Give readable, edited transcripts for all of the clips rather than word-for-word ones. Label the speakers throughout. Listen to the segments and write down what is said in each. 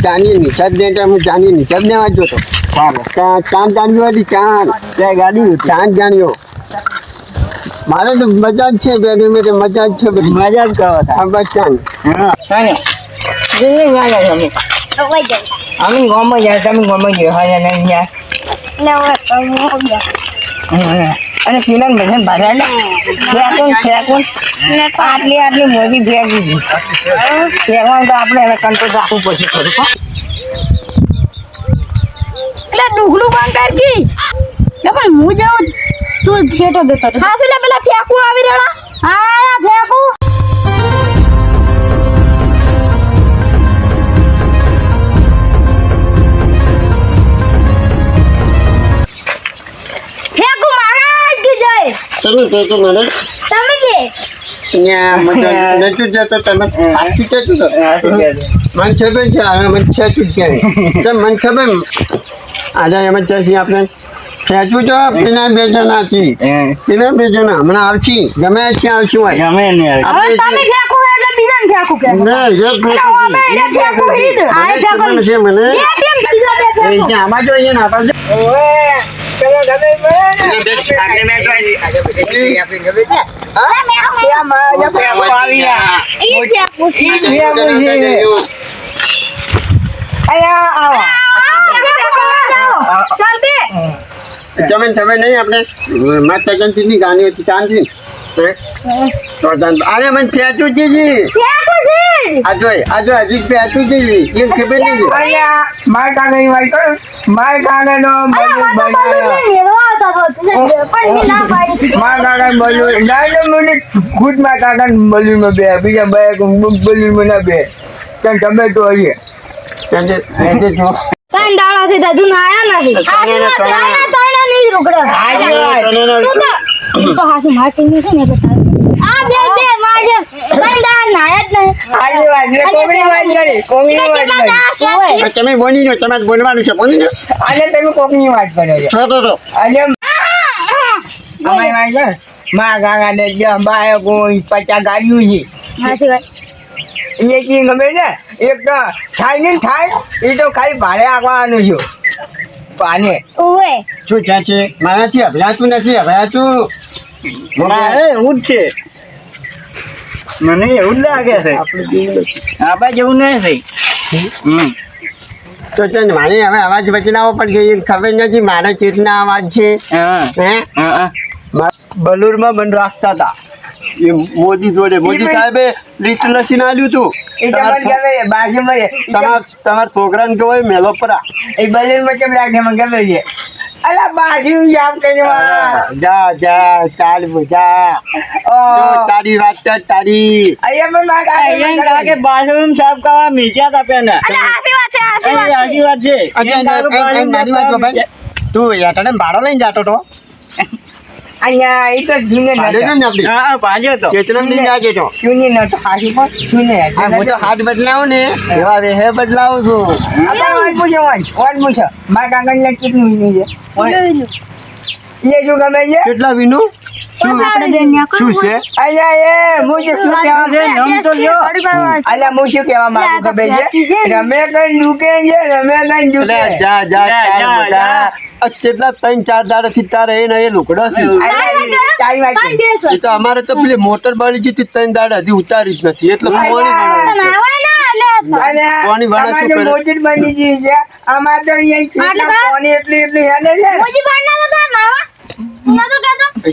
Speaker 1: જાની નિશાદ ને હું જાની નિશાદ ને વાંચતો હતો. ચાંદ જાણ્યો હતી ચાંદ ત્યાં ગાડી ચાંદ જાણ્યો. મારે તો મજા જ છે બેઠી બેઠી મજા જ છે બધી મજા જ કરો હા બસ ચાંદ
Speaker 2: અમે ગમો જાય તમે ગમો ગયો હા નહીં અને પીલા મજા ભરાય આટલી મોટી ભેગી ફેરવાનું તો આપણે એને કંટ્રોલ રાખવું પડશે ખરું
Speaker 3: એટલે ડુગલું બંધ કરજી પણ હું જાઉં તું છેટો દેતો હા એટલે પેલા ફેંકું આવી રડા હા ફેંકું ફેંકું મારા જ જાય
Speaker 1: ચલો તો મને
Speaker 3: તમે કે
Speaker 1: ત્યાં મજા નથી જતો તમે આખી જતું તો મને ખબર છે મને ખેંચું જ ક્યારે મને ખબર આજે એમ જ છે આપણે ખેંચવું તો પેલા બે જણા છીએ પેલા બે જણા હમણાં આવશી ગમે છે આવશું હોય
Speaker 2: ગમે નહીં
Speaker 3: હવે તમે ફેંકું એટલે બીજાને ફેંકું કે
Speaker 1: છે મને આમાં જો અહીંયા ના જમીન તમે નહીં આપણે માતા જયંતીની ગાની હતી ચાંદની અરે મને પેચું છે આજો હજી પેચું છે એ ખબર નહીં
Speaker 2: માર કાગળ વાત કરો માર કાગળ નો માર કાગળ બોલું ના મને ખુદ માર કાગળ બોલું માં બે બીજા બે બોલું માં ના બે ત્યાં તમે તો આવીએ
Speaker 1: જો
Speaker 3: ત્રણ દાડાથી હજુ આયા નથી નહીં રોકડા તો હાસુ માર્કેટ ની છે ને એટલે આ બે માજે ત્રણ દાડા નાયા જ નહીં
Speaker 1: તમે બોલી લો તમારે બોલવાનું છે બોલી લો
Speaker 2: આજે તમે કોકની વાત કરો છો
Speaker 1: તો
Speaker 2: આજે અમારી વાત છે માં કાકા ને બાય કોઈ 50 ગાડીઓ છે
Speaker 3: હાસી વાત
Speaker 2: એ કી ગમે છે એક તો થાય ને થાય એ તો ખાલી ભાડે આવવાનું છે પાને
Speaker 3: ઓએ
Speaker 1: શું છે મારાથી અભ્યાસું નથી અભ્યાસું
Speaker 2: મારે એવું જ છે મને એવું જ લાગે છે આપણે જેવું નહીં થઈ
Speaker 1: તો ચાલ મારે હવે અવાજ બચલાવો પડશે એ ખબર નથી મારે કેટલા અવાજ છે હે બલુરમાં બંધ રાખતા હતા એ મોદી જોડે મોદી સાહેબે લિસ્ટ લસીને આલ્યું હતું તમારા છોકરાને કહેવાય મેલો પરા
Speaker 2: એ બલૂનમાં કેમ લાગે મને ખબર છે અલા બાજુ જામ કરવા
Speaker 1: જા ચાલ જા તારી વાત કર તારી
Speaker 2: અહીંયા કે બાથરૂમ સાફ કરવા મીજા તાપે ને
Speaker 3: હાસી વાત છે
Speaker 2: સાચી વાત છે
Speaker 1: તું યાટાને ભાડો લઈને જાતો તો
Speaker 2: અહીંયા એ તો જીને
Speaker 1: હા
Speaker 2: ભાજ્યો તો
Speaker 1: ચેતન લઈને જાજે તો
Speaker 2: શૂન્ય નતો હાથી પણ શૂન્ય
Speaker 1: હું તો હાથ બદલાવું ને એવા વેહે બદલાવું છું
Speaker 2: વાત પૂછો મારા કાકા કેટલું વિનું છે એ જો ગમે છે
Speaker 1: કેટલા વિનું શું છે
Speaker 2: અહીંયા હું શું કહેવા છે નમ તો લ્યો અલ્યા હું શું કહેવા માંગુ ખબર છે રમે કઈ દુકે છે રમે કઈ દુકે
Speaker 1: જા કેટલા 3-4 દાડાથી તારે એ ને એ લુકડો છે
Speaker 2: તારી વાત
Speaker 1: એ તો અમારે તો પેલી મોટર બળી જતી 3 દાડા હજી ઉતારી જ નથી એટલે પાણી
Speaker 2: મોટી બની ગઈ છે અમારે તો અહીંયા પાણી એટલી હેલે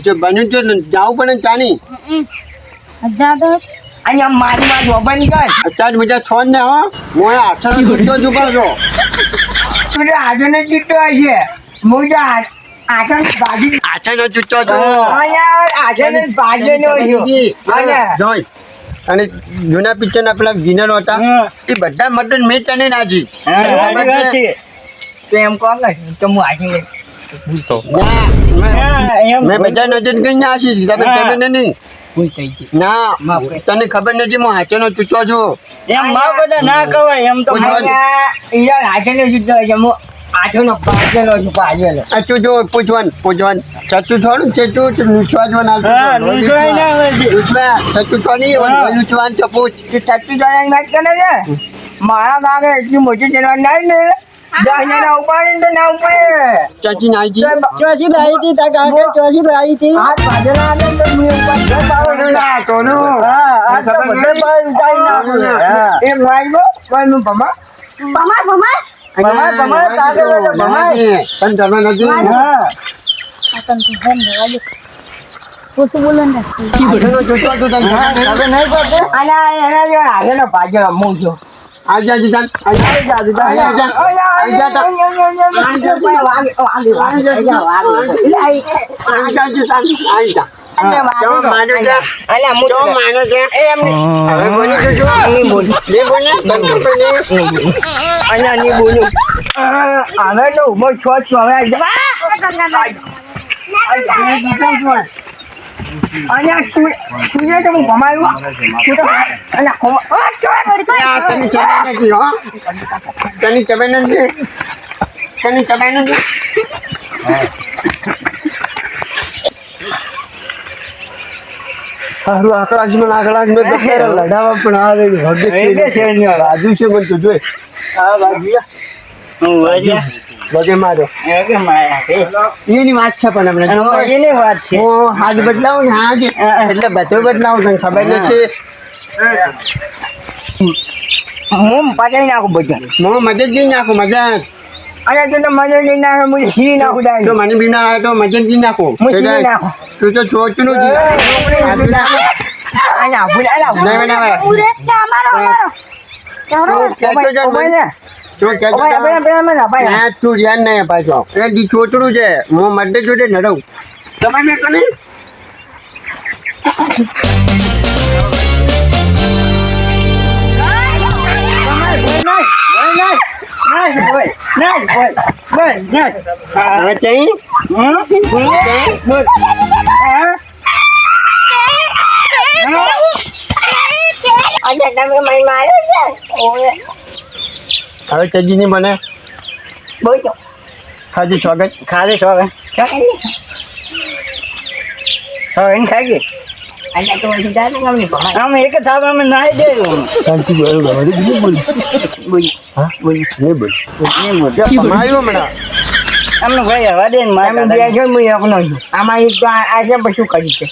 Speaker 2: છે
Speaker 1: બન્યું છે જાવું પડે ચાની
Speaker 2: અહીંયા મારી માં જોબન કર
Speaker 1: ચાલ મજા છોડ ને હો હું 8 છૂટો ચૂકાવજો
Speaker 2: તું આજે ને ચીટો હશે મોજા આઠન ભાજી
Speaker 1: આછાનો ચૂચો છો
Speaker 2: આઠન ભાજી નો
Speaker 1: જોઈ અને જૂના પિક્ચર ના પેલા વિનર હતા એ બધા મટન મેં તને નાજી
Speaker 2: એમ કહો ને તો હું આજે
Speaker 1: મેં બધા નજર કઈ ના આશીષ તમે ખબર નહીં ના તને ખબર નથી હું હાથેનો ચૂચો છું
Speaker 2: એમ માં બધા ના કહેવાય એમ તો હાથેનો ચૂચો છે આઠોનો પાછળનો છું પાછળ.
Speaker 1: ચચું જો પૂછવાનું ચચું થોડું ચચું લૂછવા
Speaker 2: હા, લૂછવાય ના આવડે.
Speaker 1: ચચું થોડી
Speaker 2: હા.
Speaker 1: લૂછવાનું તો પૂછ
Speaker 2: તું ટટ્ટુ જોડાની વાત કરે છે? મારા કાકે એટલી મોટી ચેનલ ના ને 10 જણા ઉપાડીને તો ના ઉપડે.
Speaker 1: ચાચી નાઈજી
Speaker 2: ચોસી લાવી હતી તાર કાકે ચોસી લાવી હતી. હાથ ભાજેલા આવે ને તો હું ઉપર ઘર પાડો છું. હા, આ તો બધે બાર ઉતારી નાખું. હા. એક વાગ્યો કોઈ નું ભમા
Speaker 3: ભમાય
Speaker 2: ભમાય કાકે બોલે ભમાય.
Speaker 1: પણ તમે નથી
Speaker 2: હા.
Speaker 3: આ તને તો ધન દેવા દે ઓછું બોલો ને
Speaker 1: આઠનો ચૂંટવા તું તને ખબર નહીં?
Speaker 2: હવે નહીં પડતે. અને એના જે આગળનો ભાજેલો હું છું.
Speaker 1: આજા જીજાન આજા તને ચબાઈ નથી હો તને ચબાઈ નથી હારું આકડા જ લડાવા પણ આવે રાજુ છે મને તો જોઈ વગે માર્યો એની વાત છે પણ હમણાં
Speaker 2: એની વાત છે.
Speaker 1: હું હાથ બદલાવું ને હાથ એટલે બધું બદલાવું તને ખબર નથી
Speaker 2: હું પચાવી નાખું બધું.
Speaker 1: હું મજા જ નાખું મજા
Speaker 2: અને તું તો મજા નહીં નાખે હું સીરી નાખું
Speaker 1: જો
Speaker 2: ડાયરેક્ટ.
Speaker 1: મને બીમાર આવે તો મજા જ નાખું
Speaker 2: હું સીરી નાખું.
Speaker 1: તું તો ચોચનું જ
Speaker 2: અને આપું
Speaker 3: ઉરે કે અમારો
Speaker 1: તું ધ્યાન નહીં પાછો એ ચોચડું છે હું મડે જોડે નડવું તમે મેં કને હવે ચઈ હવે ચજી ની મને ખાજી સ્વાગત
Speaker 2: ખાલી સોગન સોગન ખાઈ અમે એક થાપ અમે નાઈ દે
Speaker 1: શાંતિ બોલ બોલ હા બોલ નહીં બોલ માર્યો હમણાં
Speaker 2: અમને ભાઈ હવા દે ને મારે બે છે હું એકનો છું આમાં એક તો આ છે પછી કરી છે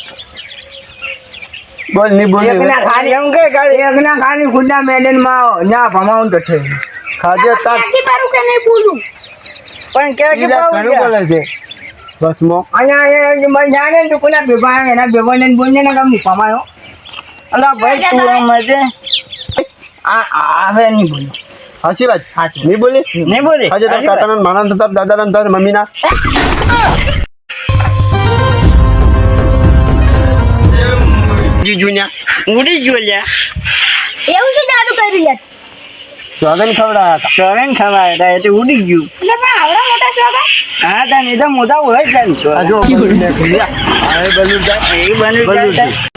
Speaker 1: બોલ નહીં બોલ
Speaker 2: એકના ખાલી એમ કે એકના ખાલી ખુદા મેડન માં ના ભમાવું તો છે
Speaker 1: ખાજે તાક
Speaker 3: કે તારું કે નહીં બોલું
Speaker 2: પણ કે
Speaker 1: ઘણું બોલે છે બસ મો
Speaker 2: અહીંયા એ મને જાણે તો કોના ભેગા એના ભેગોને બોલને ને ગમ નહીં ભમાયો અલા ભાઈ તું મજે આ હવે નહીં બોલું
Speaker 1: હાચી વાત નહીં બોલી
Speaker 2: નહીં બોલે
Speaker 1: આજે તાર કાકાના મારા તાર દાદાના તાર મમ્મીના જીજુન્યા
Speaker 2: ઉડી જ બોલ્યા
Speaker 3: એવું શું જાદુ કર્યું યાર
Speaker 1: સ્વાગન ખવડાયા હતા
Speaker 2: સોગન ખવાય તા એટલે ઉડી ગયું
Speaker 3: એટલે પણ આવડા મોટા છોકરા
Speaker 2: હા તા નહીં તો મોટા હોય જ
Speaker 1: આ જો બલૂન જાય
Speaker 2: એ બની જાય